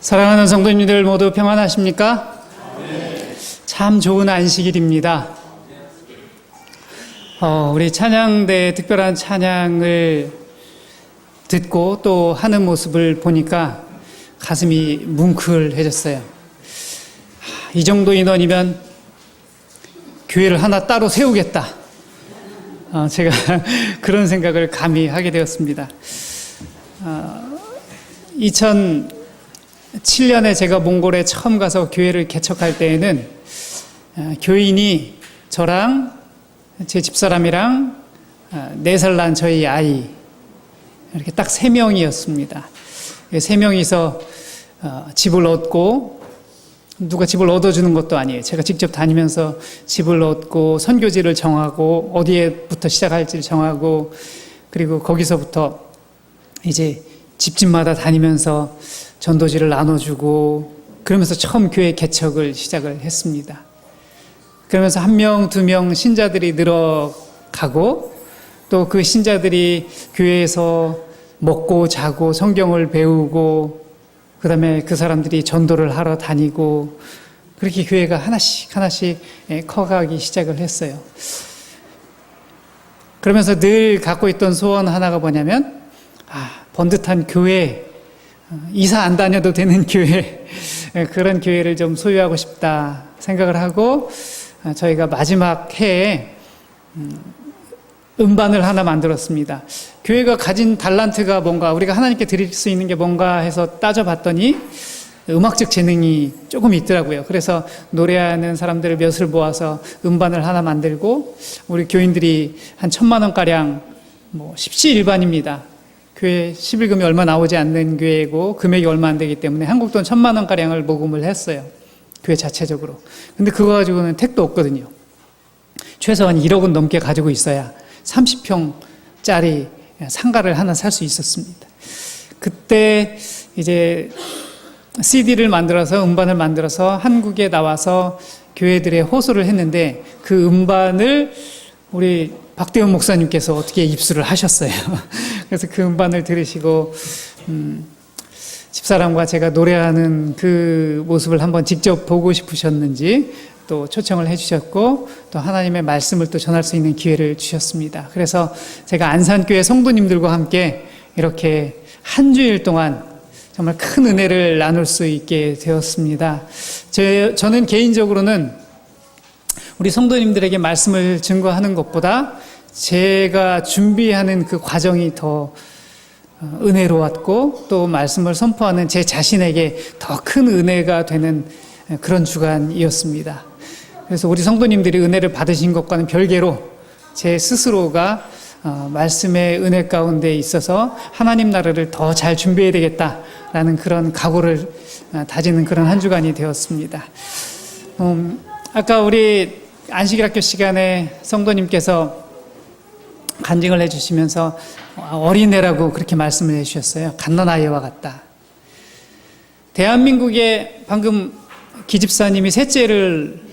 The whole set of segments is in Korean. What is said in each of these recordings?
사랑하는 성도님들 모두 평안하십니까? 참 좋은 안식일입니다. 우리 찬양대 특별한 찬양을 듣고 또 하는 모습을 보니까 가슴이 뭉클해졌어요. 이 정도 인원이면 교회를 하나 따로 세우겠다. 제가 그런 생각을 감히 하게 되었습니다. 2007년에 제가 몽골에 처음 가서 교회를 개척할 때에는 교인이 저랑 제 집사람이랑 4살 난 저희 아이 이렇게 딱 3명이었습니다. 3명이서 집을 얻고, 누가 집을 얻어주는 것도 아니에요. 제가 직접 다니면서 집을 얻고 선교지를 정하고 어디에부터 시작할지를 정하고, 그리고 거기서부터 이제 집집마다 다니면서 전도지를 나눠주고, 그러면서 처음 교회 개척을 시작을 했습니다. 그러면서 1명, 2명 신자들이 늘어가고, 또 그 신자들이 교회에서 먹고 자고 성경을 배우고, 그 다음에 그 사람들이 전도를 하러 다니고, 그렇게 교회가 하나씩 커가기 시작을 했어요. 그러면서 늘 갖고 있던 소원 하나가 뭐냐면, 번듯한 교회, 이사 안 다녀도 되는 교회, 그런 교회를 좀 소유하고 싶다 생각을 하고, 저희가 마지막 해에 음반을 하나 만들었습니다. 교회가 가진 달란트가 뭔가, 우리가 하나님께 드릴 수 있는 게 뭔가 해서 따져봤더니 음악적 재능이 조금 있더라고요. 그래서 노래하는 사람들을 몇을 모아서 음반을 하나 만들고, 우리 교인들이 한 1,000만 원가량, 십시일반입니다. 교회 11금이 얼마 나오지 않는 교회고 금액이 얼마 안 되기 때문에 한국 돈 1,000만 원가량을 모금을 했어요. 교회 자체적으로. 근데 그거 가지고는 택도 없거든요. 최소한 1억은 넘게 가지고 있어야 30평짜리 상가를 하나 살 수 있었습니다. 그때 이제 CD를 만들어서, 음반을 만들어서 한국에 나와서 교회들의 호소를 했는데, 그 음반을 우리 박대원 목사님께서 어떻게 입수를 하셨어요. 그래서 그 음반을 들으시고 집사람과 제가 노래하는 그 모습을 한번 직접 보고 싶으셨는지 또 초청을 해주셨고, 또 하나님의 말씀을 또 전할 수 있는 기회를 주셨습니다. 그래서 제가 안산교회 성도님들과 함께 이렇게 한 주일 동안 정말 큰 은혜를 나눌 수 있게 되었습니다. 저는 개인적으로는 우리 성도님들에게 말씀을 증거하는 것보다 제가 준비하는 그 과정이 더 은혜로웠고, 또 말씀을 선포하는 제 자신에게 더 큰 은혜가 되는 그런 주간이었습니다. 그래서 우리 성도님들이 은혜를 받으신 것과는 별개로 제 스스로가 말씀의 은혜 가운데 있어서 하나님 나라를 더 잘 준비해야 되겠다라는 그런 각오를 다지는 그런 한 주간이 되었습니다. 아까 우리 안식일학교 시간에 성도님께서 간증을 해주시면서 어린애라고 그렇게 말씀을 해주셨어요. 갓난아이와 같다. 대한민국에 방금 기집사님이 셋째를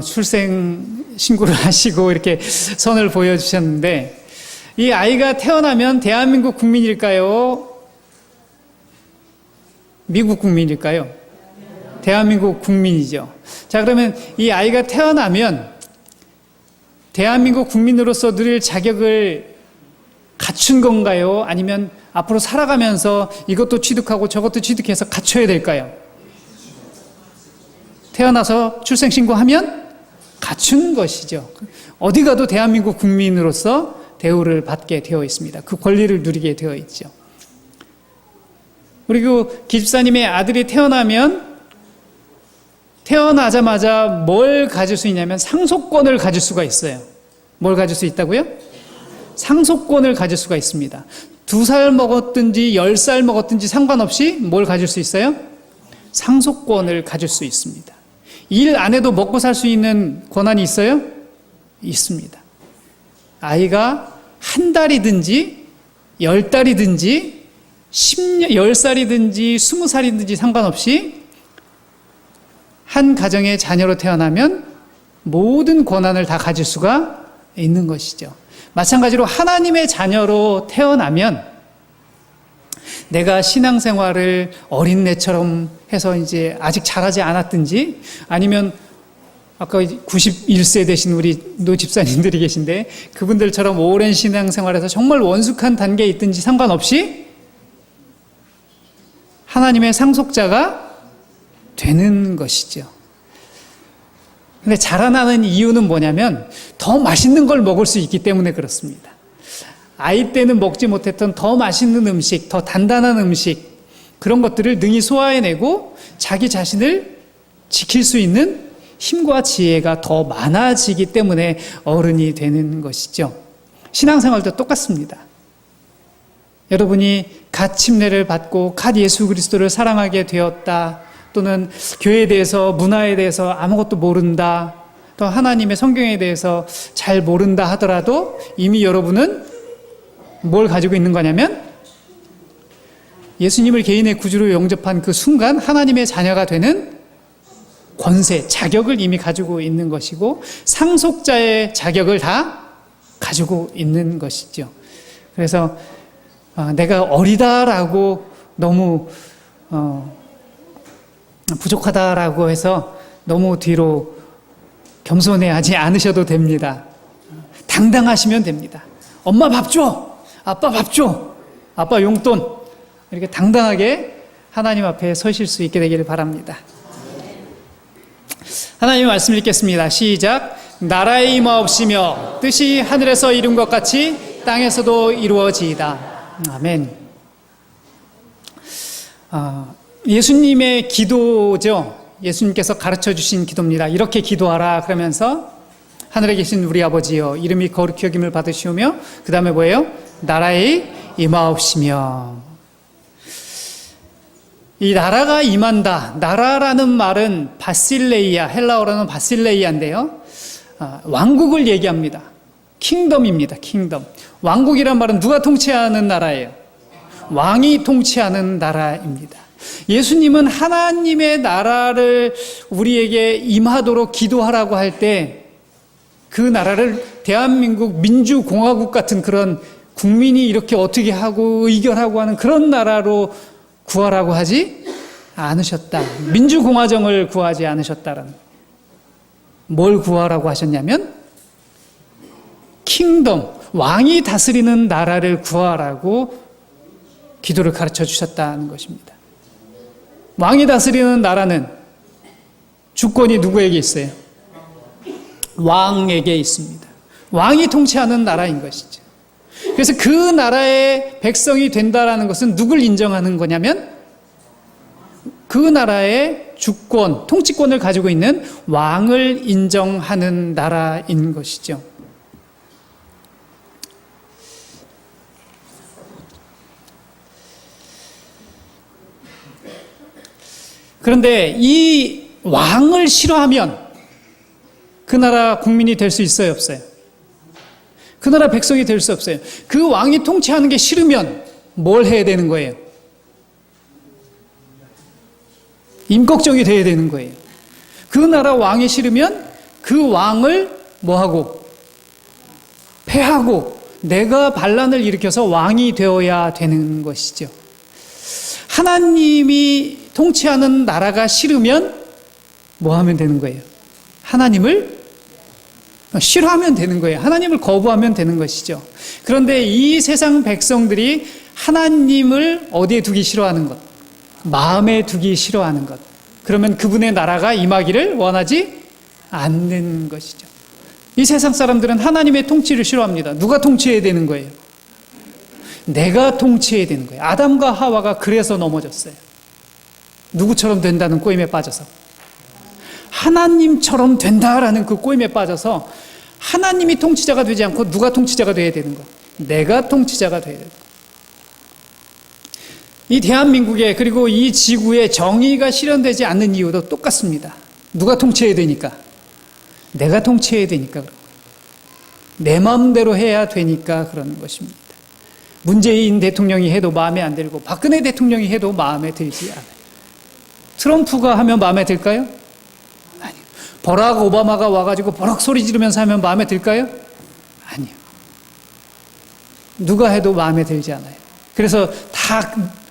출생 신고를 하시고 이렇게 선을 보여주셨는데, 이 아이가 태어나면 대한민국 국민일까요? 미국 국민일까요? 대한민국 국민이죠. 자, 그러면 이 아이가 태어나면 대한민국 국민으로서 누릴 자격을 갖춘 건가요? 아니면 앞으로 살아가면서 이것도 취득하고 저것도 취득해서 갖춰야 될까요? 태어나서 출생신고하면 갖춘 것이죠. 어디 가도 대한민국 국민으로서 대우를 받게 되어 있습니다. 그 권리를 누리게 되어 있죠. 그리고 기집사님의 아들이 태어나자마자 뭘 가질 수 있냐면 상속권을 가질 수가 있어요. 뭘 가질 수 있다고요? 상속권을 가질 수가 있습니다. 2살 먹었든지 10살 먹었든지 상관없이 뭘 가질 수 있어요? 상속권을 가질 수 있습니다. 일 안 해도 먹고 살 수 있는 권한이 있어요? 있습니다. 아이가 1달이든지 10달이든지 10살이든지 20살이든지 상관없이 한 가정의 자녀로 태어나면 모든 권한을 다 가질 수가 있는 것이죠. 마찬가지로 하나님의 자녀로 태어나면 내가 신앙생활을 어린애처럼 해서 이제 아직 잘하지 않았든지, 아니면 아까 91세 되신 우리 노 집사님들이 계신데 그분들처럼 오랜 신앙생활에서 정말 원숙한 단계에 있든지 상관없이 하나님의 상속자가 되는 것이죠. 근데 자라나는 이유는 뭐냐면 더 맛있는 걸 먹을 수 있기 때문에 그렇습니다. 아이 때는 먹지 못했던 더 맛있는 음식, 더 단단한 음식, 그런 것들을 능히 소화해내고 자기 자신을 지킬 수 있는 힘과 지혜가 더 많아지기 때문에 어른이 되는 것이죠. 신앙생활도 똑같습니다. 여러분이 갓 침례를 받고 갓 예수 그리스도를 사랑하게 되었다, 또는 교회에 대해서, 문화에 대해서 아무것도 모른다, 또 하나님의 성경에 대해서 잘 모른다 하더라도 이미 여러분은 뭘 가지고 있는 거냐면 예수님을 개인의 구주로 영접한 그 순간 하나님의 자녀가 되는 권세, 자격을 이미 가지고 있는 것이고 상속자의 자격을 다 가지고 있는 것이죠. 그래서 내가 어리다라고 너무 부족하다라고 해서 너무 뒤로 겸손해하지 않으셔도 됩니다. 당당하시면 됩니다. 엄마 밥 줘! 아빠 밥 줘! 아빠 용돈! 이렇게 당당하게 하나님 앞에 서실 수 있게 되기를 바랍니다. 하나님의 말씀 읽겠습니다. 시작. 나라의 임하옵시며 뜻이 하늘에서 이룬 것 같이 땅에서도 이루어지이다. 아멘. 예수님의 기도죠. 예수님께서 가르쳐 주신 기도입니다. 이렇게 기도하라 그러면서 하늘에 계신 우리 아버지여 이름이 거룩히 여김을 받으시오며, 그 다음에 뭐예요? 나라의 임하옵시며. 이 나라가 임한다. 나라라는 말은 바실레이아, 헬라어로는 바실레이아인데요. 왕국을 얘기합니다. 킹덤입니다. 킹덤. 왕국이란 말은 누가 통치하는 나라예요? 왕이 통치하는 나라입니다. 예수님은 하나님의 나라를 우리에게 임하도록 기도하라고 할 때 그 나라를 대한민국 민주공화국 같은 그런 국민이 이렇게 어떻게 하고 의결하고 하는 그런 나라로 구하라고 하지 않으셨다. 민주공화정을 구하지 않으셨다는. 뭘 구하라고 하셨냐면 킹덤, 왕이 다스리는 나라를 구하라고 기도를 가르쳐 주셨다는 것입니다. 왕이 다스리는 나라는 주권이 누구에게 있어요? 왕에게 있습니다. 왕이 통치하는 나라인 것이죠. 그래서 그 나라의 백성이 된다라는 것은 누굴 인정하는 거냐면 그 나라의 주권, 통치권을 가지고 있는 왕을 인정하는 나라인 것이죠. 그런데 이 왕을 싫어하면 그 나라 국민이 될 수 있어요, 없어요? 그 나라 백성이 될 수 없어요. 그 왕이 통치하는 게 싫으면 뭘 해야 되는 거예요? 임꺽정이 돼야 되는 거예요. 그 나라 왕이 싫으면 그 왕을 뭐하고? 패하고 내가 반란을 일으켜서 왕이 되어야 되는 것이죠. 하나님이 통치하는 나라가 싫으면 뭐 하면 되는 거예요? 하나님을 싫어하면 되는 거예요. 하나님을 거부하면 되는 것이죠. 그런데 이 세상 백성들이 하나님을 어디에 두기 싫어하는 것? 마음에 두기 싫어하는 것. 그러면 그분의 나라가 임하기를 원하지 않는 것이죠. 이 세상 사람들은 하나님의 통치를 싫어합니다. 누가 통치해야 되는 거예요? 내가 통치해야 되는 거예요. 아담과 하와가 그래서 넘어졌어요. 누구처럼 된다는 꼬임에 빠져서. 하나님처럼 된다라는 그 꼬임에 빠져서 하나님이 통치자가 되지 않고 누가 통치자가 되어야 되는 거? 내가 통치자가 되어야 되는 거. 이 대한민국에 그리고 이 지구에 정의가 실현되지 않는 이유도 똑같습니다. 누가 통치해야 되니까? 내가 통치해야 되니까 그런 거예요. 내 마음대로 해야 되니까 그러는 것입니다. 문재인 대통령이 해도 마음에 안 들고 박근혜 대통령이 해도 마음에 들지 않아요. 트럼프가 하면 마음에 들까요? 아니요. 버락 오바마가 와가지고 버럭 소리 지르면서 하면 마음에 들까요? 아니요. 누가 해도 마음에 들지 않아요. 그래서 다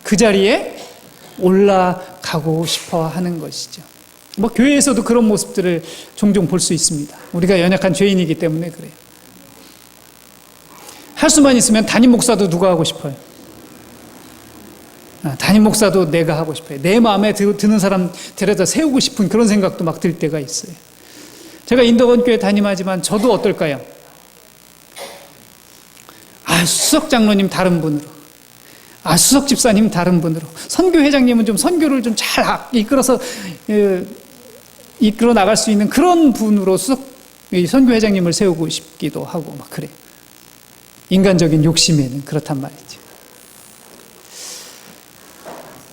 그 그 자리에 올라가고 싶어 하는 것이죠. 뭐 교회에서도 그런 모습들을 종종 볼 수 있습니다. 우리가 연약한 죄인이기 때문에 그래요. 할 수만 있으면 담임 목사도 누가 하고 싶어요? 담임 목사도 내가 하고 싶어요. 내 마음에 드는 사람 데려다 세우고 싶은 그런 생각도 막 들 때가 있어요. 제가 인덕원 교회 담임하지만 저도 어떨까요? 수석 장로님 다른 분으로, 수석 집사님 다른 분으로, 선교 회장님은 좀 선교를 좀 잘 이끌어서 이끌어 나갈 수 있는 그런 분으로 선교 회장님을 세우고 싶기도 하고 막 그래. 인간적인 욕심에는 그렇단 말이죠.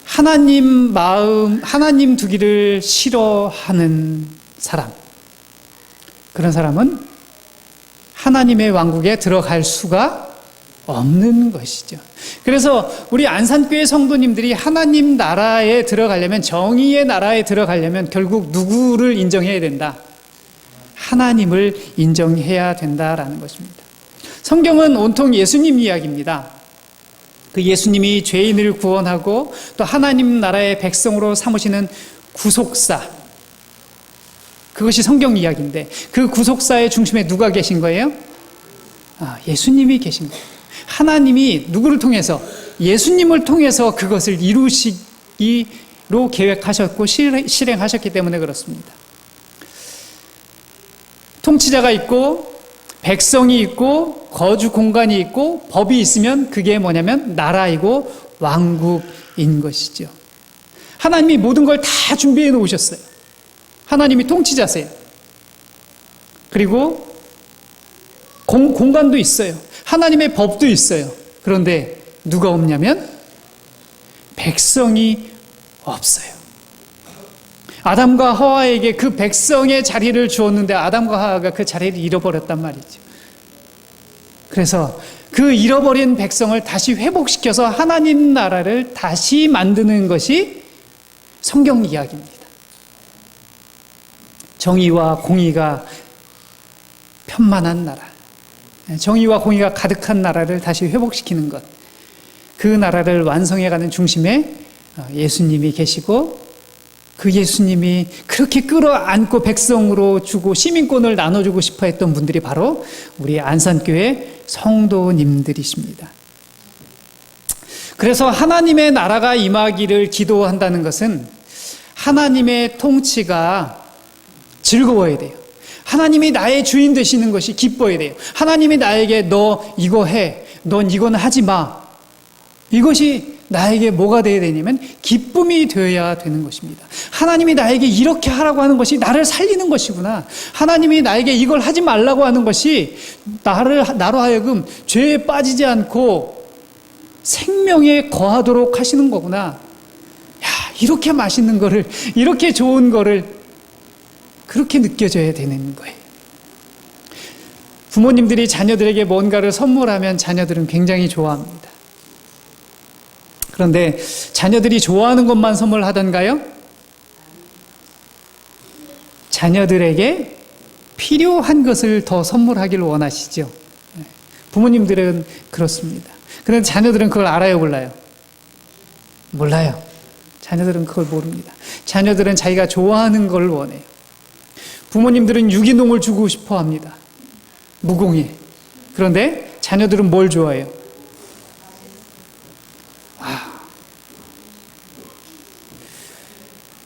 하나님 마음, 하나님 두기를 싫어하는 사람, 그런 사람은 하나님의 왕국에 들어갈 수가 없는 것이죠. 그래서 우리 안산교회 성도님들이 하나님 나라에 들어가려면, 정의의 나라에 들어가려면 결국 누구를 인정해야 된다? 하나님을 인정해야 된다라는 것입니다. 성경은 온통 예수님 이야기입니다. 그 예수님이 죄인을 구원하고 또 하나님 나라의 백성으로 삼으시는 구속사, 그것이 성경 이야기인데 그 구속사의 중심에 누가 계신 거예요? 예수님이 계신 거예요. 하나님이 누구를 통해서? 예수님을 통해서 그것을 이루시기로 계획하셨고 실행하셨기 때문에 그렇습니다. 통치자가 있고 백성이 있고 거주 공간이 있고 법이 있으면 그게 뭐냐면 나라이고 왕국인 것이죠. 하나님이 모든 걸 다 준비해 놓으셨어요. 하나님이 통치자세요. 그리고 공간도 있어요. 하나님의 법도 있어요. 그런데 누가 없냐면 백성이 없어요. 아담과 하와에게 그 백성의 자리를 주었는데 아담과 하와가 그 자리를 잃어버렸단 말이죠. 그래서 그 잃어버린 백성을 다시 회복시켜서 하나님 나라를 다시 만드는 것이 성경 이야기입니다. 정의와 공의가 편만한 나라, 정의와 공의가 가득한 나라를 다시 회복시키는 것, 그 나라를 완성해가는 중심에 예수님이 계시고 그 예수님이 그렇게 끌어안고 백성으로 주고 시민권을 나눠주고 싶어 했던 분들이 바로 우리 안산교회 성도님들이십니다. 그래서 하나님의 나라가 임하기를 기도한다는 것은 하나님의 통치가 즐거워야 돼요. 하나님이 나의 주인 되시는 것이 기뻐야 돼요. 하나님이 나에게 너 이거 해, 넌 이건 하지 마, 이것이 나에게 뭐가 되어야 되냐면 기쁨이 되어야 되는 것입니다. 하나님이 나에게 이렇게 하라고 하는 것이 나를 살리는 것이구나. 하나님이 나에게 이걸 하지 말라고 하는 것이 나로 하여금 죄에 빠지지 않고 생명에 거하도록 하시는 거구나. 야, 이렇게 맛있는 거를, 이렇게 좋은 거를 그렇게 느껴져야 되는 거예요. 부모님들이 자녀들에게 뭔가를 선물하면 자녀들은 굉장히 좋아합니다. 그런데 자녀들이 좋아하는 것만 선물하던가요? 자녀들에게 필요한 것을 더 선물하기를 원하시죠. 부모님들은 그렇습니다. 그런데 자녀들은 그걸 알아요, 몰라요? 몰라요. 자녀들은 그걸 모릅니다. 자녀들은 자기가 좋아하는 걸 원해요. 부모님들은 유기농을 주고 싶어 합니다. 무공해. 그런데 자녀들은 뭘 좋아해요?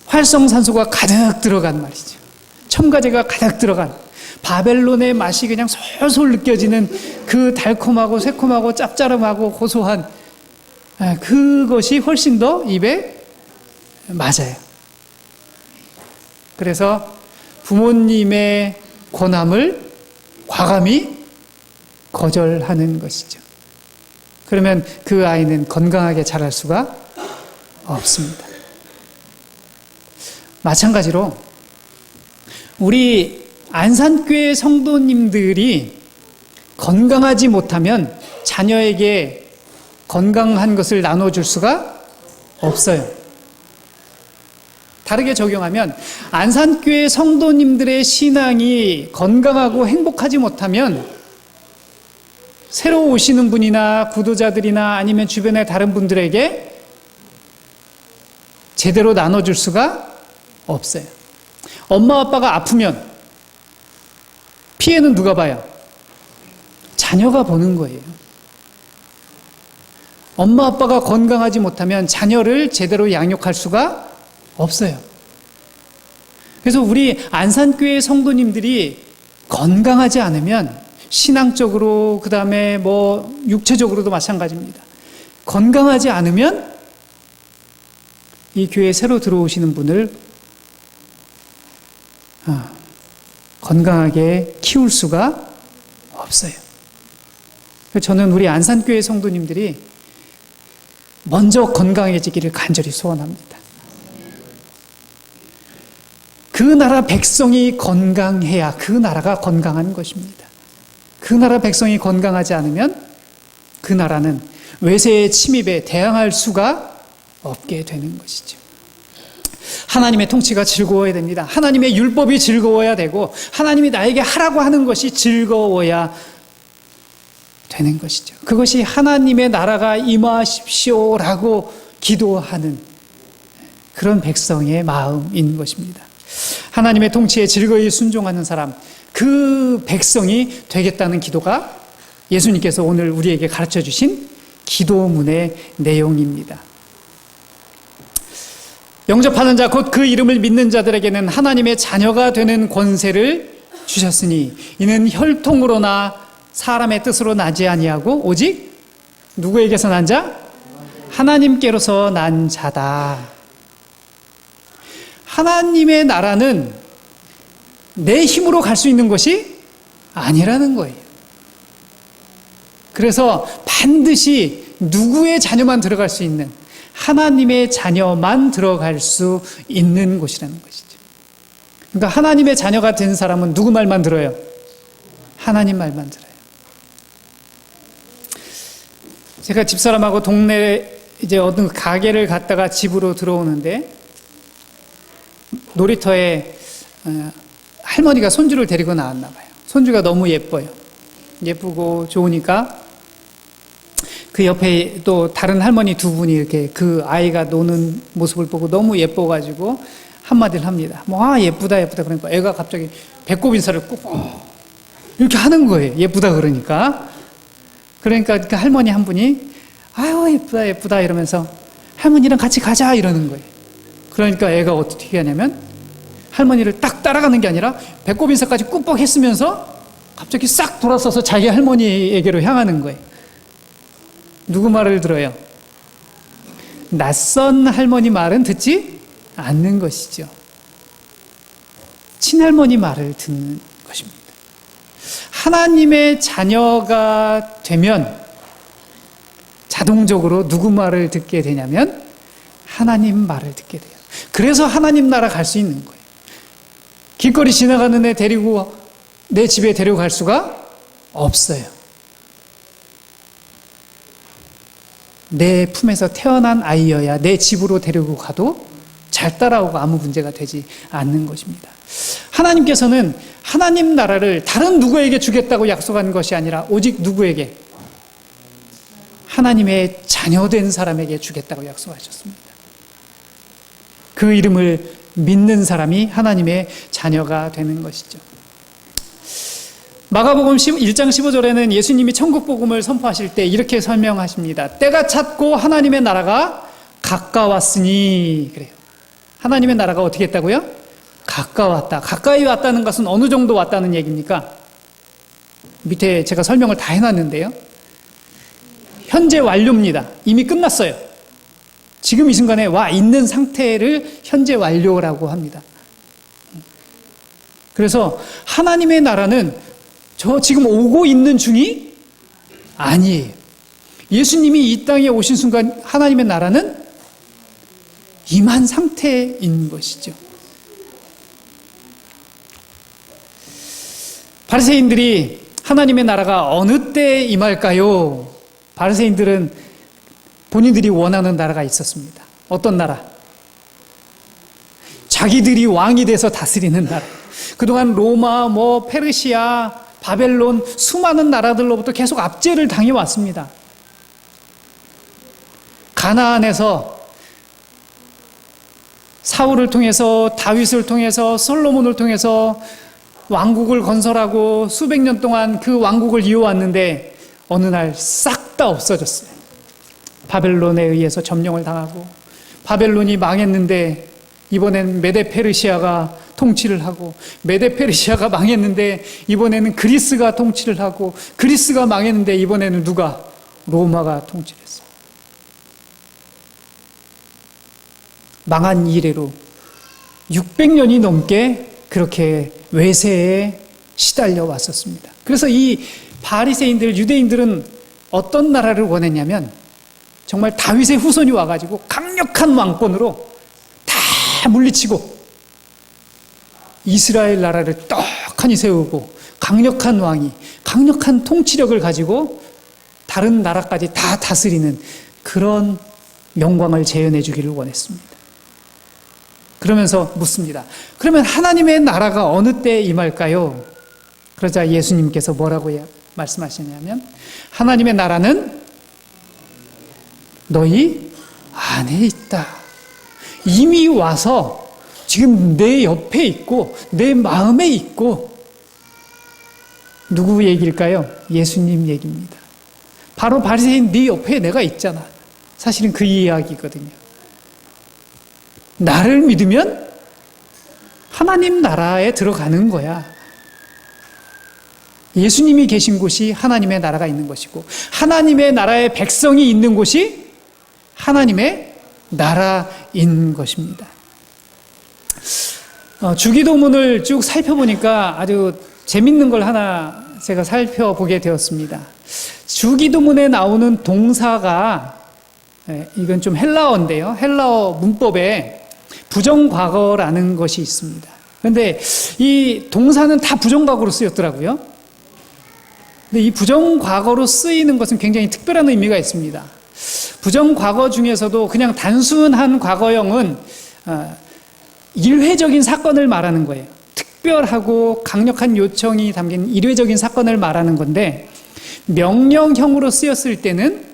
활성산소가 가득 들어간 말이죠. 첨가제가 가득 들어간 바벨론의 맛이 그냥 솔솔 느껴지는 그 달콤하고 새콤하고 짭짤하고 고소한 그것이 훨씬 더 입에 맞아요. 그래서 부모님의 권함을 과감히 거절하는 것이죠. 그러면 그 아이는 건강하게 자랄 수가 없습니다. 마찬가지로 우리 안산교회 성도님들이 건강하지 못하면 자녀에게 건강한 것을 나눠줄 수가 없어요. 다르게 적용하면 안산교회 성도님들의 신앙이 건강하고 행복하지 못하면 새로 오시는 분이나 구도자들이나 아니면 주변의 다른 분들에게 제대로 나눠줄 수가 없어요. 엄마 아빠가 아프면 피해는 누가 봐요? 자녀가 보는 거예요. 엄마 아빠가 건강하지 못하면 자녀를 제대로 양육할 수가 없어요. 그래서 우리 안산교회 성도님들이 건강하지 않으면 신앙적으로, 그 다음에 육체적으로도 마찬가지입니다. 건강하지 않으면 이 교회에 새로 들어오시는 분을 건강하게 키울 수가 없어요. 저는 우리 안산교회 성도님들이 먼저 건강해지기를 간절히 소원합니다. 그 나라 백성이 건강해야 그 나라가 건강한 것입니다. 그 나라 백성이 건강하지 않으면 그 나라는 외세의 침입에 대항할 수가 없게 되는 것이죠. 하나님의 통치가 즐거워야 됩니다. 하나님의 율법이 즐거워야 되고 하나님이 나에게 하라고 하는 것이 즐거워야 되는 것이죠. 그것이 하나님의 나라가 임하십시오라고 기도하는 그런 백성의 마음인 것입니다. 하나님의 통치에 즐거이 순종하는 사람, 그 백성이 되겠다는 기도가 예수님께서 오늘 우리에게 가르쳐 주신 기도문의 내용입니다. 영접하는 자 곧 그 이름을 믿는 자들에게는 하나님의 자녀가 되는 권세를 주셨으니 이는 혈통으로나 사람의 뜻으로 나지 아니하고 오직 누구에게서 난 자? 하나님께로서 난 자다. 하나님의 나라는 내 힘으로 갈 수 있는 것이 아니라는 거예요. 그래서 반드시 누구의 자녀만 들어갈 수 있는, 하나님의 자녀만 들어갈 수 있는 곳이라는 것이죠. 그러니까 하나님의 자녀가 된 사람은 누구 말만 들어요? 하나님 말만 들어요. 제가 집사람하고 동네 이제 어떤 가게를 갔다가 집으로 들어오는데 놀이터에 할머니가 손주를 데리고 나왔나 봐요. 손주가 너무 예뻐요. 예쁘고 좋으니까 그 옆에 또 다른 할머니 두 분이 이렇게 그 아이가 노는 모습을 보고 너무 예뻐가지고 한마디를 합니다. 예쁘다 예쁘다. 그러니까 애가 갑자기 배꼽 인사를 꾹 이렇게 하는 거예요. 예쁘다 그러니까. 그러니까 그 할머니 한 분이 아유 예쁘다 예쁘다 이러면서 할머니랑 같이 가자 이러는 거예요. 그러니까 애가 어떻게 하냐면 할머니를 딱 따라가는 게 아니라 배꼽 인사까지 꾹뻑 했으면서 갑자기 싹 돌아서서 자기 할머니에게로 향하는 거예요. 누구 말을 들어요? 낯선 할머니 말은 듣지 않는 것이죠. 친할머니 말을 듣는 것입니다. 하나님의 자녀가 되면 자동적으로 누구 말을 듣게 되냐면 하나님 말을 듣게 돼요. 그래서 하나님 나라 갈 수 있는 거예요. 길거리 지나가는 애 데리고 내 집에 데려갈 수가 없어요. 내 품에서 태어난 아이여야 내 집으로 데리고 가도 잘 따라오고 아무 문제가 되지 않는 것입니다. 하나님께서는 하나님 나라를 다른 누구에게 주겠다고 약속한 것이 아니라 오직 누구에게? 하나님의 자녀된 사람에게 주겠다고 약속하셨습니다. 그 이름을 믿는 사람이 하나님의 자녀가 되는 것이죠. 마가복음 1장 15절에는 예수님이 천국복음을 선포하실 때 이렇게 설명하십니다. 때가 찼고 하나님의 나라가 가까웠으니 그래요. 하나님의 나라가 어떻게 했다고요? 가까웠다. 가까이 왔다는 것은 어느 정도 왔다는 얘기입니까? 밑에 제가 설명을 다 해놨는데요. 현재 완료입니다. 이미 끝났어요. 지금 이 순간에 와 있는 상태를 현재 완료라고 합니다. 그래서 하나님의 나라는 저 지금 오고 있는 중이 아니에요. 예수님이 이 땅에 오신 순간 하나님의 나라는 임한 상태인 것이죠. 바리새인들이 하나님의 나라가 어느 때 임할까요? 바리새인들은 본인들이 원하는 나라가 있었습니다. 어떤 나라? 자기들이 왕이 돼서 다스리는 나라. 그동안 로마, 페르시아, 바벨론 수많은 나라들로부터 계속 압제를 사울을 통해서, 다윗을 통해서, 솔로몬을 통해서 왕국을 건설하고 수백 년 동안 그 왕국을 이어왔는데 어느 날 싹 다 없어졌어요. 바벨론에 의해서 점령을 당하고, 바벨론이 망했는데 이번엔 메데페르시아가 통치를 하고, 메데페르시아가 망했는데 이번에는 그리스가 통치를 하고, 그리스가 망했는데 이번에는 누가? 로마가 통치를 했어요. 망한 이래로 600년이 넘게 그렇게 외세에 시달려 왔었습니다. 그래서 이 바리새인들, 유대인들은 어떤 나라를 원했냐면 정말 다윗의 후손이 와가지고 강력한 왕권으로 다 물리치고 이스라엘 나라를 떡하니 세우고, 강력한 왕이 강력한 통치력을 가지고 다른 나라까지 다 다스리는 그런 영광을 재현해 주기를 원했습니다. 그러면서 묻습니다. 그러면 하나님의 나라가 어느 때 임할까요? 그러자 예수님께서 뭐라고 말씀하시냐면, 하나님의 나라는 너희 안에 있다. 이미 와서 지금 내 옆에 있고 내 마음에 있고. 누구 얘기일까요? 예수님 얘기입니다. 바로 바리새인 네 옆에 내가 있잖아. 사실은 그 이야기거든요. 나를 믿으면 하나님 나라에 들어가는 거야. 예수님이 계신 곳이 하나님의 나라가 있는 것이고, 하나님의 나라의 백성이 있는 곳이 하나님의 나라인 것입니다. 주기도문을 쭉 살펴보니까 아주 재밌는 걸 하나 제가 살펴보게 되었습니다. 주기도문에 나오는 동사가, 이건 좀 헬라어인데요. 헬라어 문법에 부정과거라는 것이 있습니다. 그런데 이 동사는 다 부정과거로 쓰였더라고요. 근데 이 부정과거로 쓰이는 것은 굉장히 특별한 의미가 있습니다. 부정과거 중에서도 그냥 단순한 과거형은 일회적인 사건을 말하는 거예요. 특별하고 강력한 요청이 담긴 일회적인 사건을 말하는 건데, 명령형으로 쓰였을 때는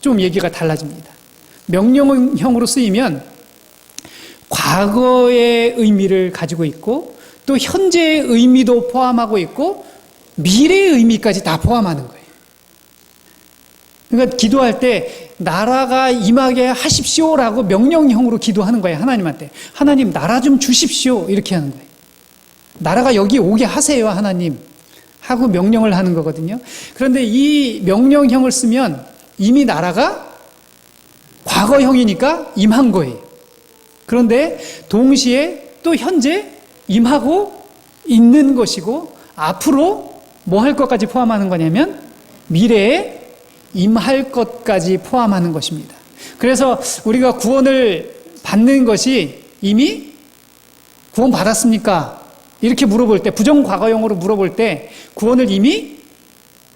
좀 얘기가 달라집니다. 명령형으로 쓰이면 과거의 의미를 가지고 있고, 또 현재의 의미도 포함하고 있고, 미래의 의미까지 다 포함하는 거예요. 그러니까 기도할 때 나라가 임하게 하십시오라고 명령형으로 기도하는 거예요. 하나님한테. 하나님 나라 좀 주십시오. 이렇게 하는 거예요. 나라가 여기 오게 하세요, 하나님. 하고 명령을 하는 거거든요. 그런데 이 명령형을 쓰면 이미 나라가 과거형이니까 임한 거예요. 그런데 동시에 또 현재 임하고 있는 것이고, 앞으로 뭐 할 것까지 포함하는 거냐면 미래에 임할 것까지 포함하는 것입니다. 그래서 우리가 구원을 받는 것이 이미 구원 받았습니까? 이렇게 물어볼 때, 부정과거형으로 물어볼 때 구원을 이미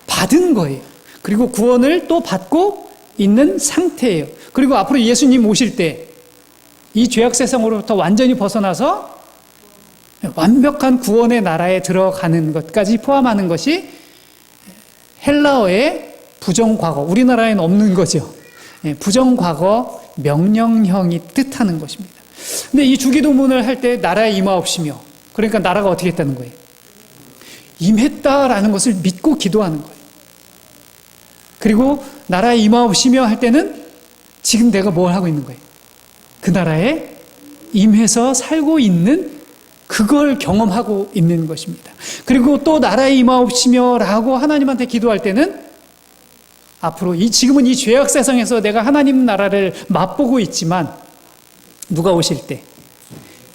받은 거예요. 그리고 구원을 또 받고 있는 상태예요. 그리고 앞으로 예수님 오실 때 이 죄악 세상으로부터 완전히 벗어나서 완벽한 구원의 나라에 들어가는 것까지 포함하는 것이 헬라어의 부정과거, 우리나라에는 없는 거죠. 부정과거 명령형이 뜻하는 것입니다. 근데 이 주기도문을 할 때 나라에 임하옵시며, 그러니까 나라가 어떻게 했다는 거예요? 임했다라는 것을 믿고 기도하는 거예요. 그리고 나라에 임하옵시며 할 때는 지금 내가 뭘 하고 있는 거예요? 그 나라에 임해서 살고 있는, 그걸 경험하고 있는 것입니다. 그리고 또 나라에 임하옵시며 라고 하나님한테 기도할 때는 앞으로 지금은 이 죄악 세상에서 내가 하나님 나라를 맛보고 있지만, 누가 오실 때?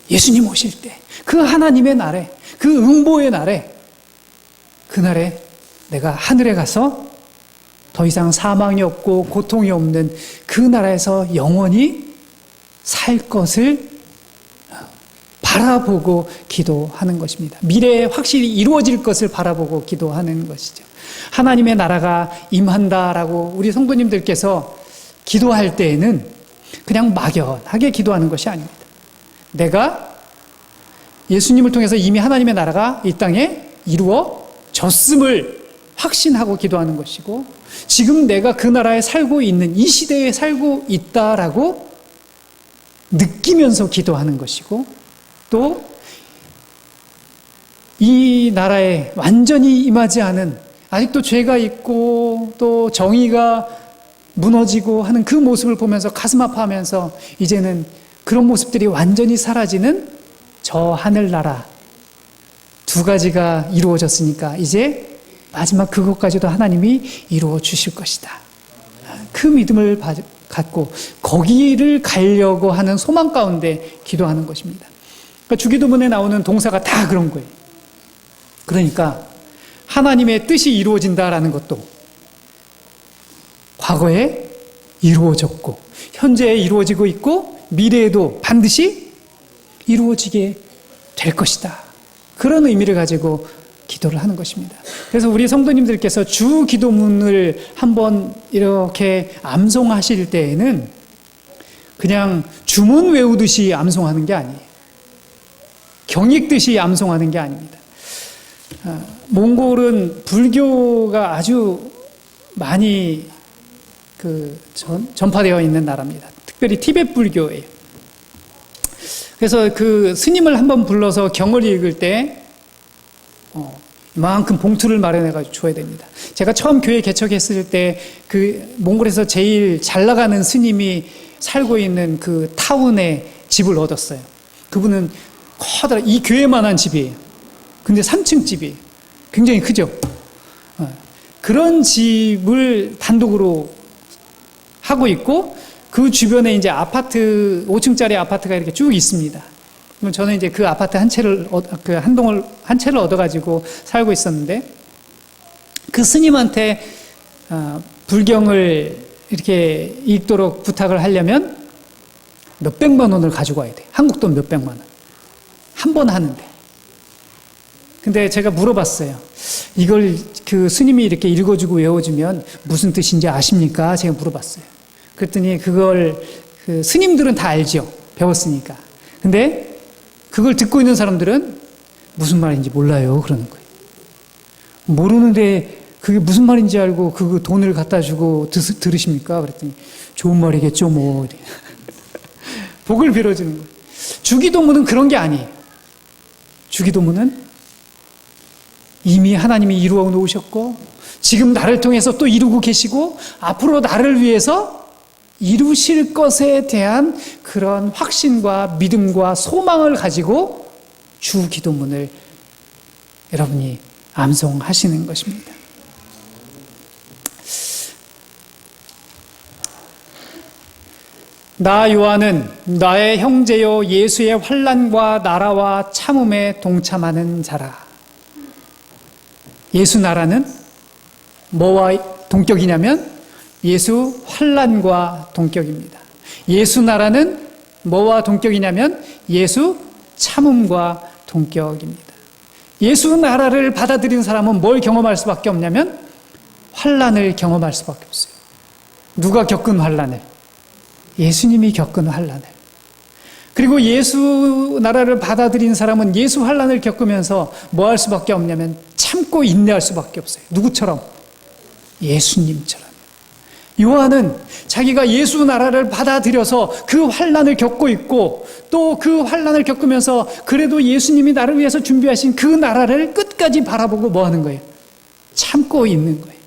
예수님 오실 때, 그 하나님의 날에, 그 응보의 날에, 그날에 내가 하늘에 가서 더 이상 사망이 없고 고통이 없는 그 나라에서 영원히 살 것을 바라보고 기도하는 것입니다. 미래에 확실히 이루어질 것을 바라보고 기도하는 것이죠. 하나님의 나라가 임한다라고 우리 성도님들께서 기도할 때에는 그냥 막연하게 기도하는 것이 아닙니다. 내가 예수님을 통해서 이미 하나님의 나라가 이 땅에 이루어졌음을 확신하고 기도하는 것이고, 지금 내가 그 나라에 살고 있는, 이 시대에 살고 있다라고 느끼면서 기도하는 것이고, 또 이 나라에 완전히 임하지 않은, 아직도 죄가 있고 또 정의가 무너지고 하는 그 모습을 보면서 가슴 아파하면서 이제는 그런 모습들이 완전히 사라지는 저 하늘나라, 두 가지가 이루어졌으니까 이제 마지막 그것까지도 하나님이 이루어 주실 것이다. 그 믿음을 갖고 거기를 가려고 하는 소망 가운데 기도하는 것입니다. 그러니까 주기도문에 나오는 동사가 다 그런 거예요. 그러니까 하나님의 뜻이 이루어진다라는 것도 과거에 이루어졌고 현재에 이루어지고 있고 미래에도 반드시 이루어지게 될 것이다. 그런 의미를 가지고 기도를 하는 것입니다. 그래서 우리 성도님들께서 주 기도문을 한번 이렇게 암송하실 때에는 그냥 주문 외우듯이 암송하는 게 아니에요. 경읽듯이 암송하는 게 아닙니다. 몽골은 불교가 아주 많이 전파되어 있는 나라입니다. 특별히 티베트 불교예요. 그래서 그 스님을 한번 불러서 경을 읽을 때 이만큼 봉투를 마련해가지고 줘야 됩니다. 제가 처음 교회 개척했을 때 그 몽골에서 제일 잘 나가는 스님이 살고 있는 그 타운에 집을 얻었어요. 그분은 커다란 이 교회만한 집이에요. 근데 3층 집이에요. 굉장히 크죠. 그런 집을 단독으로 하고 있고 그 주변에 이제 아파트 5층짜리 아파트가 이렇게 쭉 있습니다. 그럼 저는 이제 그 아파트 한 채를 얻어가지고 살고 있었는데 그 스님한테 불경을 이렇게 읽도록 부탁을 하려면 몇백만 원을 가지고 와야 돼. 한국 돈 몇백만 원. 한 번 하는데. 근데 제가 물어봤어요. 이걸 그 스님이 이렇게 읽어주고 외워주면 무슨 뜻인지 아십니까? 제가 물어봤어요. 그랬더니 그걸 그 스님들은 다 알죠. 배웠으니까. 근데 그걸 듣고 있는 사람들은 무슨 말인지 몰라요. 그러는 거예요. 모르는데 그게 무슨 말인지 알고 그 돈을 갖다 주고 들으십니까? 그랬더니 좋은 말이겠죠, 뭐. 복을 빌어주는 거예요. 주기도문은 그런 게 아니에요. 주기도문은 이미 하나님이 이루어 놓으셨고 지금 나를 통해서 또 이루고 계시고 앞으로 나를 위해서 이루실 것에 대한 그런 확신과 믿음과 소망을 가지고 주 기도문을 여러분이 암송하시는 것입니다. 나 요한은 나의 형제요 예수의 환난과 나라와 참음에 동참하는 자라. 예수 나라는 뭐와 동격이냐면 예수 환난과 동격입니다. 예수 나라는 뭐와 동격이냐면 예수 참음과 동격입니다. 예수 나라를 받아들인 사람은 뭘 경험할 수밖에 없냐면 환난을 경험할 수밖에 없어요. 누가 겪은 환난을? 예수님이 겪은 환난을. 그리고 예수 나라를 받아들인 사람은 예수 환난을 겪으면서 뭐 할 수밖에 없냐면 참고 인내할 수밖에 없어요. 누구처럼? 예수님처럼. 요한은 자기가 예수 나라를 받아들여서 그 환난을 겪고 있고 또 그 환난을 겪으면서 그래도 예수님이 나를 위해서 준비하신 그 나라를 끝까지 바라보고 뭐 하는 거예요? 참고 있는 거예요.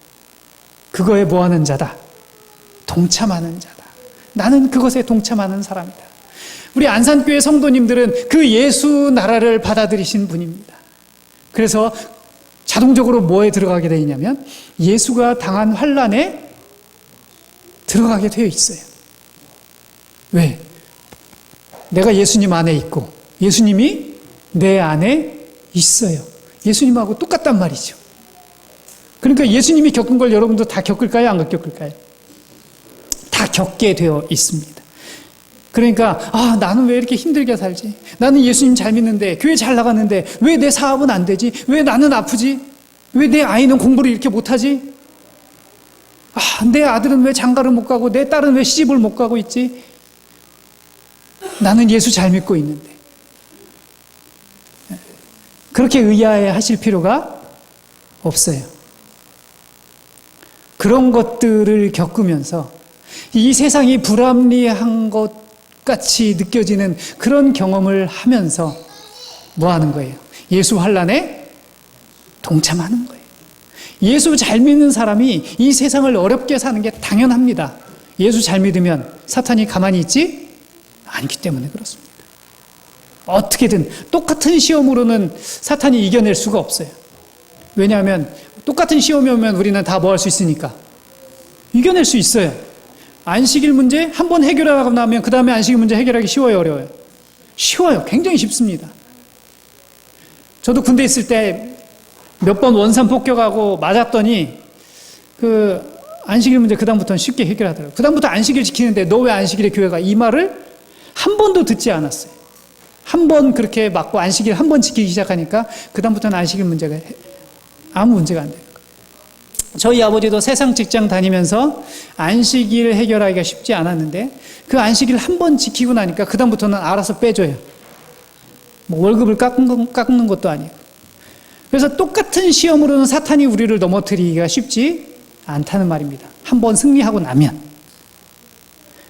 그거에 뭐 하는 자다? 동참하는 자다. 나는 그것에 동참하는 사람이다. 우리 안산교회 성도님들은 그 예수 나라를 받아들이신 분입니다. 그래서 자동적으로 뭐에 들어가게 되어 있냐면 예수가 당한 환난에 들어가게 되어 있어요. 왜? 내가 예수님 안에 있고 예수님이 내 안에 있어요. 예수님하고 똑같단 말이죠. 그러니까 예수님이 겪은 걸 여러분도 다 겪을까요? 안 겪을까요? 다 겪게 되어 있습니다. 그러니까 나는 왜 이렇게 힘들게 살지? 나는 예수님 잘 믿는데 교회 잘 나가는데 왜 내 사업은 안 되지? 왜 나는 아프지? 왜 내 아이는 공부를 이렇게 못하지? 내 아들은 왜 장가를 못 가고 내 딸은 왜 시집을 못 가고 있지? 나는 예수 잘 믿고 있는데. 그렇게 의아해하실 필요가 없어요. 그런 것들을 겪으면서 이 세상이 불합리한 것 같이 느껴지는 그런 경험을 하면서 뭐 하는 거예요? 예수 환난에 동참하는 거예요. 예수 잘 믿는 사람이 이 세상을 어렵게 사는 게 당연합니다. 예수 잘 믿으면 사탄이 가만히 있지 않기 때문에 그렇습니다. 어떻게든 똑같은 시험으로는 사탄이 이겨낼 수가 없어요. 왜냐하면 똑같은 시험이 오면 우리는 다 뭐 할 수 있으니까 이겨낼 수 있어요. 안식일 문제 한 번 해결하고 나면 그 다음에 안식일 문제 해결하기 쉬워요, 어려워요? 쉬워요. 굉장히 쉽습니다. 저도 군대 있을 때 몇 번 원산 폭격하고 맞았더니 그 안식일 문제 그 다음부터는 쉽게 해결하더라고요. 그 다음부터 안식일 지키는데 너 왜 안식일에 교회가 이 말을 한 번도 듣지 않았어요. 한 번 그렇게 맞고 안식일 한 번 지키기 시작하니까 그 다음부터는 안식일 문제가 아무 문제가 안 돼요. 저희 아버지도 세상 직장 다니면서 안식일 해결하기가 쉽지 않았는데 그 안식일 한 번 지키고 나니까 그 다음부터는 알아서 빼줘요. 뭐 월급을 깎는 것도 아니고. 그래서 똑같은 시험으로는 사탄이 우리를 넘어뜨리기가 쉽지 않다는 말입니다. 한 번 승리하고 나면.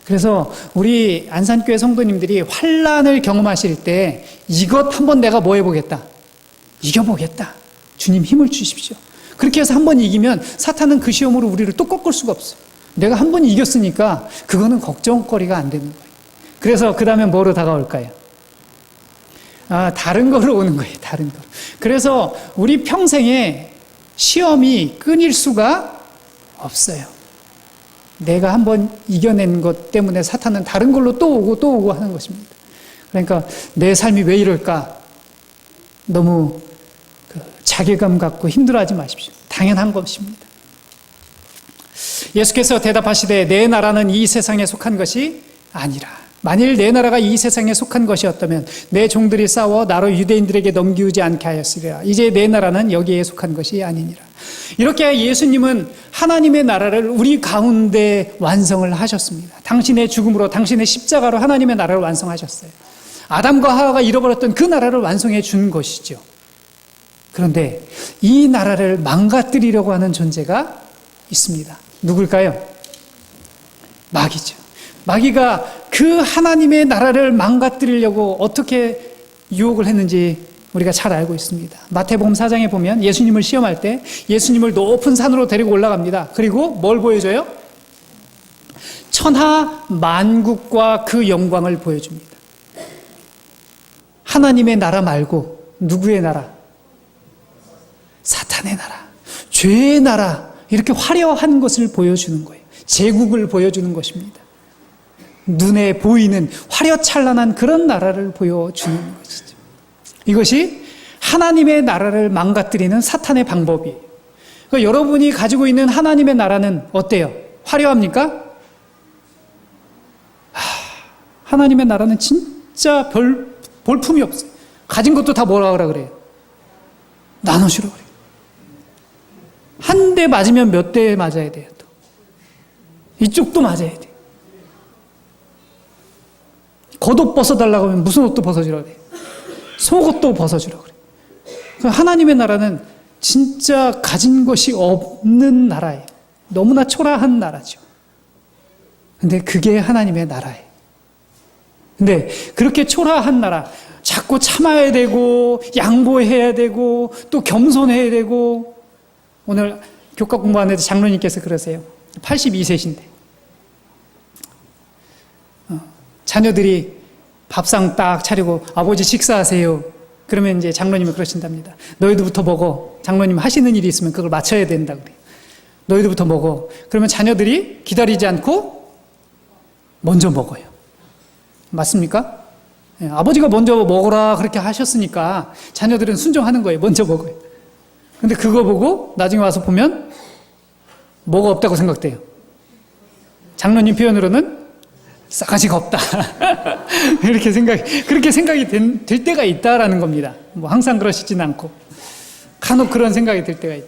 그래서 우리 안산교회 성도님들이 환난을 경험하실 때 이것 한번 내가 뭐 해보겠다. 이겨보겠다. 주님 힘을 주십시오. 그렇게 해서 한 번 이기면 사탄은 그 시험으로 우리를 또 꺾을 수가 없어요. 내가 한 번 이겼으니까 그거는 걱정거리가 안 되는 거예요. 그래서 그 다음에 뭐로 다가올까요? 다른 거로 오는 거예요. 다른 거. 그래서 우리 평생에 시험이 끊일 수가 없어요. 내가 한번 이겨낸 것 때문에 사탄은 다른 걸로 또 오고 하는 것입니다. 그러니까 내 삶이 왜 이럴까? 너무 자괴감 갖고 힘들어하지 마십시오. 당연한 것입니다. 예수께서 대답하시되 내 나라는 이 세상에 속한 것이 아니라 만일 내 나라가 이 세상에 속한 것이었다면 내 종들이 싸워 나로 유대인들에게 넘기우지 않게 하였으리라. 이제 내 나라는 여기에 속한 것이 아니니라. 이렇게 예수님은 하나님의 나라를 우리 가운데 완성을 하셨습니다. 당신의 죽음으로 당신의 십자가로 하나님의 나라를 완성하셨어요. 아담과 하와가 잃어버렸던 그 나라를 완성해 준 것이죠. 그런데 이 나라를 망가뜨리려고 하는 존재가 있습니다. 누굴까요? 마귀죠. 마귀가 그 하나님의 나라를 망가뜨리려고 어떻게 유혹을 했는지 우리가 잘 알고 있습니다. 마태복음 4장에 보면 예수님을 시험할 때 예수님을 높은 산으로 데리고 올라갑니다. 그리고 뭘 보여줘요? 천하 만국과 그 영광을 보여줍니다. 하나님의 나라 말고 누구의 나라? 사탄의 나라, 죄의 나라, 이렇게 화려한 것을 보여주는 거예요. 제국을 보여주는 것입니다. 눈에 보이는 화려찬란한 그런 나라를 보여주는 것이죠. 이것이 하나님의 나라를 망가뜨리는 사탄의 방법이에요. 그러니까 여러분이 가지고 있는 하나님의 나라는 어때요? 화려합니까? 하나님의 나라는 진짜 볼품이 없어요. 가진 것도 다 뭐라 그래요? 나눠주라 그래요. 한 대 맞으면 몇 대 맞아야 돼요, 또. 이쪽도 맞아야 돼요. 겉옷 벗어달라고 하면 무슨 옷도 벗어주라고 그래요? 속옷도 벗어주라고 그래요. 하나님의 나라는 진짜 가진 것이 없는 나라예요. 너무나 초라한 나라죠. 근데 그게 하나님의 나라예요. 근데 그렇게 초라한 나라, 자꾸 참아야 되고, 양보해야 되고, 또 겸손해야 되고, 오늘 교과 공부하는데 장로님께서 그러세요. 82세신데. 자녀들이 밥상 딱 차리고 아버지 식사하세요. 그러면 이제 장로님은 그러신답니다. 너희들부터 먹어. 장로님 하시는 일이 있으면 그걸 맞춰야 된다 그래요. 너희들부터 먹어. 그러면 자녀들이 기다리지 않고 먼저 먹어요. 맞습니까? 네, 아버지가 먼저 먹어라 그렇게 하셨으니까 자녀들은 순종하는 거예요. 먼저 먹어요. 근데 그거 보고 나중에 와서 보면 뭐가 없다고 생각돼요. 장로님 표현으로는 싸가지가 없다. 그렇게 생각이 될 때가 있다라는 겁니다. 뭐 항상 그러시진 않고. 간혹 그런 생각이 들 때가 있다.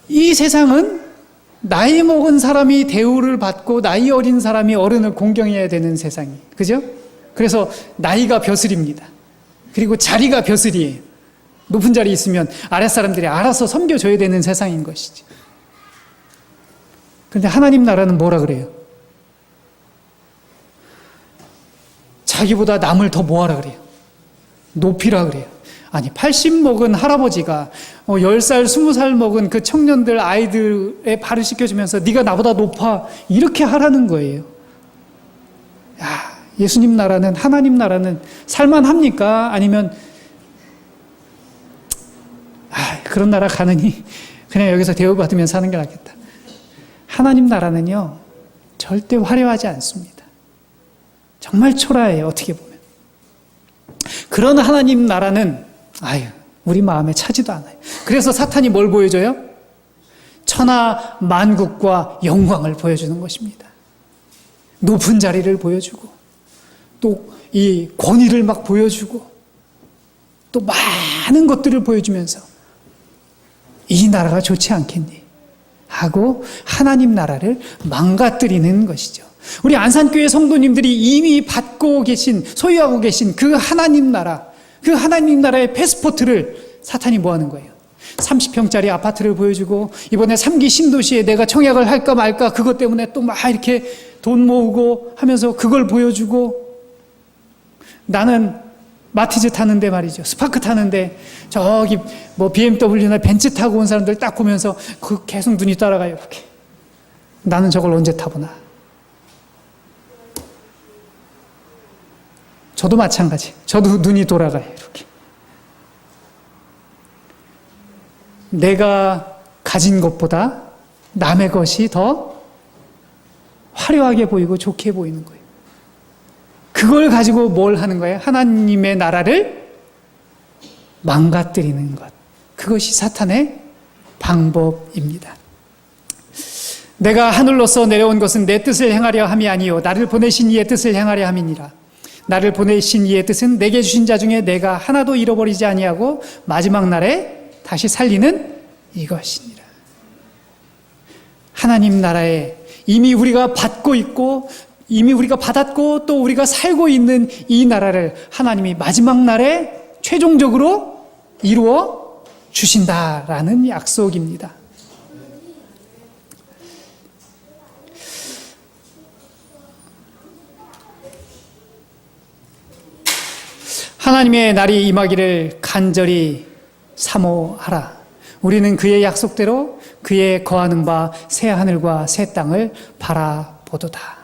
이 세상은 나이 먹은 사람이 대우를 받고 나이 어린 사람이 어른을 공경해야 되는 세상이에요. 그죠? 그래서 나이가 벼슬입니다. 그리고 자리가 벼슬이에요. 높은 자리에 있으면 아랫사람들이 알아서 섬겨줘야 되는 세상인 것이죠. 그런데 하나님 나라는 뭐라 그래요? 자기보다 남을 더 뭐하라 그래요? 높이라 그래요. 아니 80 먹은 할아버지가 10살, 20살 먹은 그 청년들 아이들의 발을 씻겨주면서 네가 나보다 높아 이렇게 하라는 거예요. 야, 예수님 나라는, 하나님 나라는 살만합니까? 아니면 그런 나라 가느니 그냥 여기서 대우받으면 사는 게 낫겠다. 하나님 나라는요 절대 화려하지 않습니다. 정말 초라해요. 어떻게 보면. 그런 하나님 나라는 우리 마음에 차지도 않아요. 그래서 사탄이 뭘 보여줘요? 천하 만국과 영광을 보여주는 것입니다. 높은 자리를 보여주고 또 이 권위를 막 보여주고 또 많은 것들을 보여주면서 이 나라가 좋지 않겠니? 하고 하나님 나라를 망가뜨리는 것이죠. 우리 안산교회 성도님들이 이미 받고 계신, 소유하고 계신 그 하나님 나라의 패스포트를 사탄이 뭐 하는 거예요? 30평짜리 아파트를 보여주고 이번에 3기 신도시에 내가 청약을 할까 말까 그것 때문에 또 막 이렇게 돈 모으고 하면서 그걸 보여주고 나는 마티즈 타는데 말이죠. 스파크 타는데 저기 뭐 BMW나 벤츠 타고 온 사람들 딱 보면서 그 계속 눈이 따라가요. 이렇게. 나는 저걸 언제 타보나. 저도 마찬가지. 저도 눈이 돌아가요. 이렇게. 내가 가진 것보다 남의 것이 더 화려하게 보이고 좋게 보이는 거예요. 그걸 가지고 뭘 하는 거예요? 하나님의 나라를 망가뜨리는 것. 그것이 사탄의 방법입니다. 내가 하늘로서 내려온 것은 내 뜻을 행하려 함이 아니요 나를 보내신 이의 뜻을 행하려 함이니라. 나를 보내신 이의 뜻은 내게 주신 자 중에 내가 하나도 잃어버리지 아니하고 마지막 날에 다시 살리는 이것이니라. 하나님 나라에 이미 우리가 받고 있고 이미 우리가 받았고 또 우리가 살고 있는 이 나라를 하나님이 마지막 날에 최종적으로 이루어 주신다라는 약속입니다. 하나님의 날이 임하기를 간절히 사모하라. 우리는 그의 약속대로 그의 거하는 바 새 하늘과 새 땅을 바라보도다.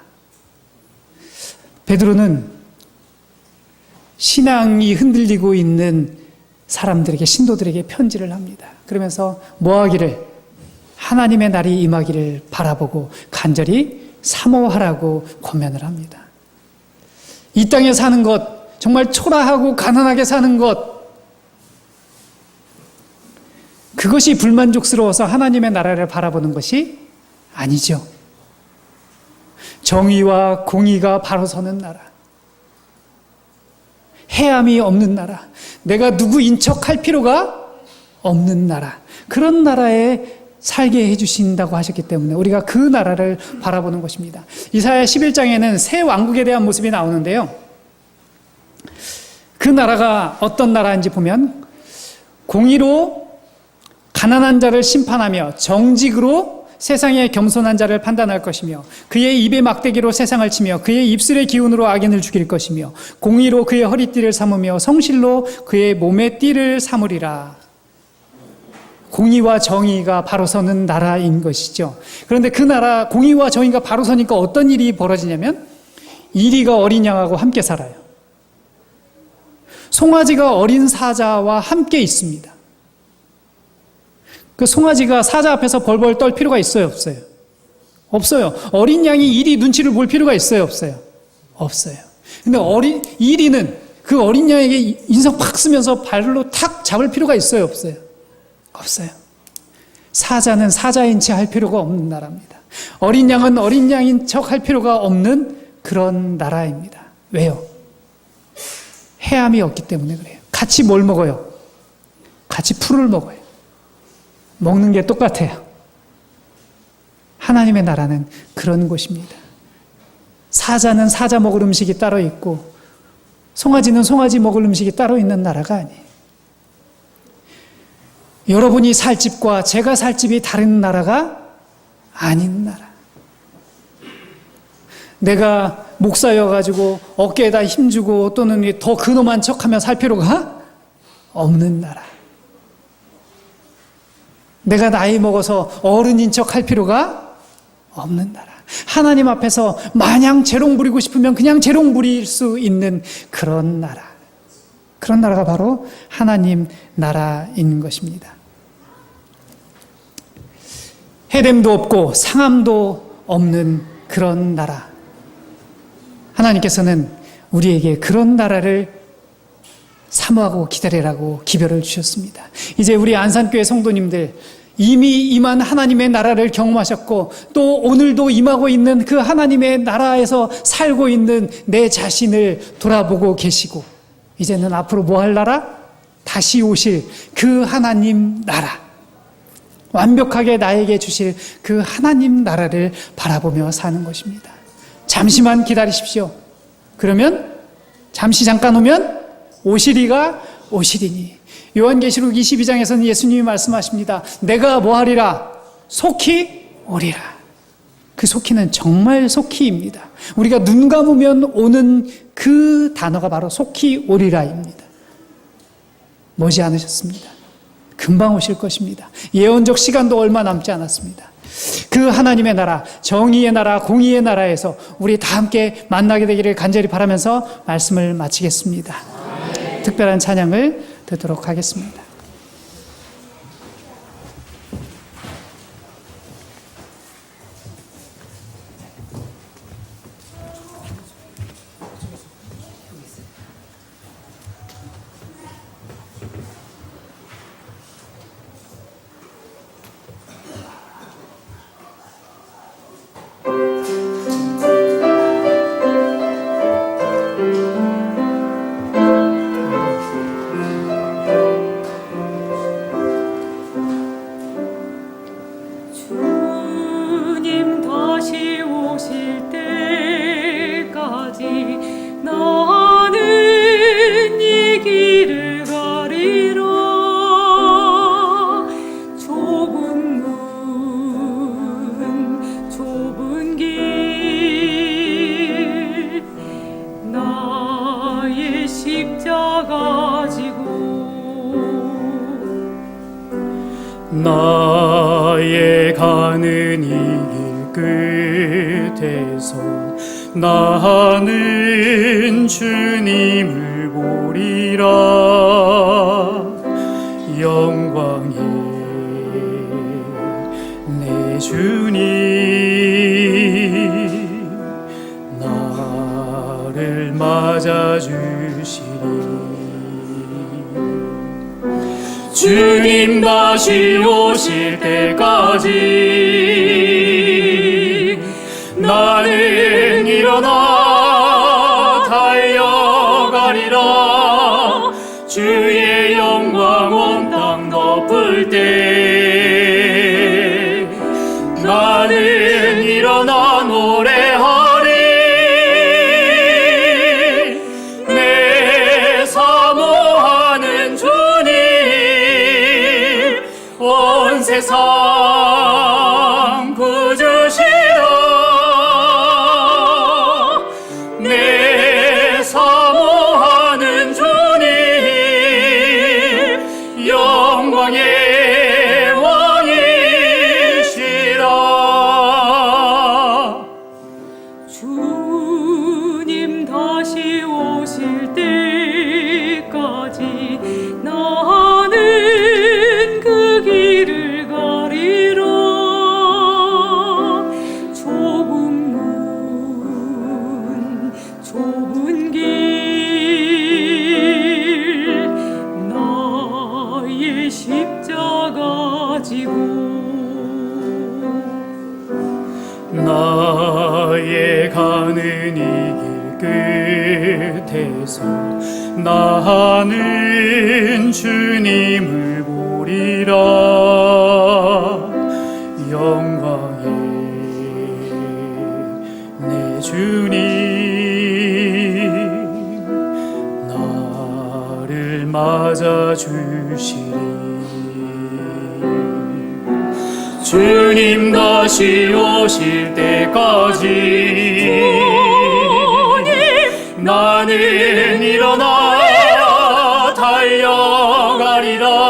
베드로는 신앙이 흔들리고 있는 사람들에게, 신도들에게 편지를 합니다. 그러면서 뭐 하기를? 하나님의 날이 임하기를 바라보고 간절히 사모하라고 권면을 합니다. 이 땅에 사는 것, 정말 초라하고 가난하게 사는 것, 그것이 불만족스러워서 하나님의 나라를 바라보는 것이 아니죠. 정의와 공의가 바로 서는 나라, 해함이 없는 나라, 내가 누구 인척할 필요가 없는 나라, 그런 나라에 살게 해주신다고 하셨기 때문에 우리가 그 나라를 바라보는 것입니다. 이사야 11장에는 새 왕국에 대한 모습이 나오는데요, 그 나라가 어떤 나라인지 보면 공의로 가난한 자를 심판하며 정직으로 세상의 겸손한 자를 판단할 것이며 그의 입의 막대기로 세상을 치며 그의 입술의 기운으로 악인을 죽일 것이며 공의로 그의 허리띠를 삼으며 성실로 그의 몸의 띠를 삼으리라. 공의와 정의가 바로 서는 나라인 것이죠. 그런데 그 나라 공의와 정의가 바로 서니까 어떤 일이 벌어지냐면 이리가 어린 양하고 함께 살아요. 송아지가 어린 사자와 함께 있습니다. 그 송아지가 사자 앞에서 벌벌 떨 필요가 있어요, 없어요? 없어요. 어린 양이 이리 눈치를 볼 필요가 있어요, 없어요? 없어요. 근데 이리는 그 어린 양에게 인상 팍 쓰면서 발로 탁 잡을 필요가 있어요, 없어요? 없어요. 사자는 사자인 채 할 필요가 없는 나라입니다. 어린 양은 어린 양인 척 할 필요가 없는 그런 나라입니다. 왜요? 해함이 없기 때문에 그래요. 같이 뭘 먹어요? 같이 풀을 먹어요. 먹는 게 똑같아요. 하나님의 나라는 그런 곳입니다. 사자는 사자 먹을 음식이 따로 있고 송아지는 송아지 먹을 음식이 따로 있는 나라가 아니에요. 여러분이 살 집과 제가 살 집이 다른 나라가 아닌 나라. 내가 목사여가지고 어깨에다 힘주고 또는 더 근엄한 척하며 살 필요가 없는 나라. 내가 나이 먹어서 어른인 척 할 필요가 없는 나라. 하나님 앞에서 마냥 재롱 부리고 싶으면 그냥 재롱 부릴 수 있는 그런 나라. 그런 나라가 바로 하나님 나라인 것입니다. 해됨도 없고 상함도 없는 그런 나라. 하나님께서는 우리에게 그런 나라를 사모하고 기다리라고 기별을 주셨습니다. 이제 우리 안산교회 성도님들, 이미 임한 하나님의 나라를 경험하셨고 또 오늘도 임하고 있는 그 하나님의 나라에서 살고 있는 내 자신을 돌아보고 계시고, 이제는 앞으로 뭐 할 나라? 다시 오실 그 하나님 나라, 완벽하게 나에게 주실 그 하나님 나라를 바라보며 사는 것입니다. 잠시만 기다리십시오. 그러면 잠깐 오면 오시리가 오시리니. 요한계시록 22장에서는 예수님이 말씀하십니다. 내가 뭐하리라? 속히 오리라. 그 속히는 정말 속히입니다. 우리가 눈 감으면 오는 그 단어가 바로 속히 오리라입니다. 머지 않으셨습니다. 금방 오실 것입니다. 예언적 시간도 얼마 남지 않았습니다. 그 하나님의 나라, 정의의 나라, 공의의 나라에서 우리 다 함께 만나게 되기를 간절히 바라면서 말씀을 마치겠습니다. 특별한 찬양을 듣도록 하겠습니다. 나의 가는 이 길 끝에서 나는 주님을 보리라. 영광의 내 주님 나를 맞아주시리. 주님 다시 오실 때까지 나는 일어나 달려가리라. 주의 영광 온 땅 덮을 때 나는 일어나 노래하리. 내 사모하는 주님 온 세상 구주시라. 내 사모하는 주님 영광의 왕이시라. 주님 다시 오실 때까지 나는 그 길을 가리라. 좁은 문 좁은 길 나의 십자가 지고 나의 가는 이 길 끝에서 나는 주님을 보리라. 영광의 내 주님 나를 맞아주시리. 주님 다시 오실 때까지 나는 일어나 달려가리라